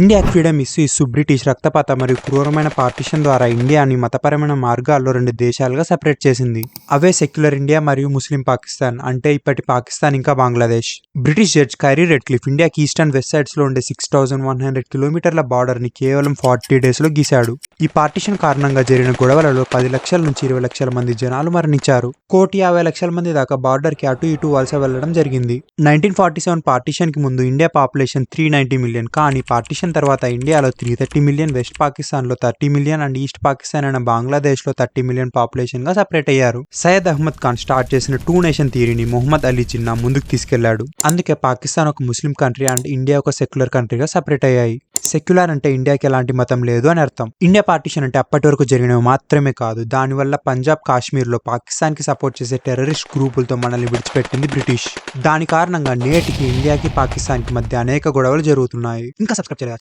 ఇండియాకి ఫ్రీడమ్ ఇస్తూ బ్రిటిష్ రక్తపాత మరియు క్రూరమైన పార్టిషన్ ద్వారా ఇండియాని మతపరమైన మార్గాల్లో రెండు దేశాలుగా సెపరేట్ చేసింది. అవే సెక్యులర్ ఇండియా మరియు ముస్లిం పాకిస్తాన్, అంటే ఇప్పటి పాకిస్తాన్ ఇంకా బంగ్లాదేశ్. బ్రిటిష్ జడ్జ్ కైరీ రెడ్క్లిఫ్ ఇండియాకి ఈస్ట్ అండ్ వెస్ట్ సైడ్స్ లో ఉండే 6100 కిలోమీటర్ల బార్డర్ ని కేవలం 40 days లో గీశాడు. ఈ పార్టిషన్ కారణంగా జరిగిన గొడవలలో 10 లక్షల నుంచి 20 లక్షల మంది జనాలు మరణించారు. 1,50,00,000 మంది దాకా బార్డర్ కి అటు ఇటు వలస వెళ్లడం జరిగింది. 1947 పార్టిషన్ కి ముందు ఇండియా పాపులేషన్ 390 మిలియన్, కానీ పార్టిషన్ తర్వాత ఇండియాలో 330 మిలియన్, వెస్ట్ పాకిస్తాన్ లో 30 మిలియన్ అండ్ ఈస్ట్ పాకిస్తాన్ అయిన బంగ్లాదేశ్ లో 30 మిలియన్ పాపులేషన్ గా సెపరేట్ అయ్యారు. సయ్యద్ అహ్మద్ ఖాన్ స్టార్ట్ చేసిన 2 నేషన్ థియరీని మొహమ్మద్ అలీ జిన్నా ముందుకు తీసుకెళ్లాడు. అందుకే పాకిస్తాన్ ఒక ముస్లిం కంట్రీ అండ్ ఇండియా ఒక సెక్యులర్ కంట్రీగా సెపరేట్ అయ్యాయి. సెక్యులర్ అంటే ఇండియాకి ఎలాంటి మతం లేదు అని అర్థం. ఇండియా పార్టిషన్ అంటే అప్పటి వరకు జరిగినవి మాత్రమే కాదు, దానివల్ల పంజాబ్, కాశ్మీర్ లో పాకిస్తాన్ కి సపోర్ట్ చేసే టెర్రరిస్ట్ గ్రూపులతో మనల్ని విడిచిపెట్టింది బ్రిటిష్. దాని కారణంగా నేటికి ఇండియాకి పాకిస్తాన్ కి మధ్య అనేక గొడవలు జరుగుతున్నాయి. ఇంకా సబ్స్క్రైబ్ చేయాలి.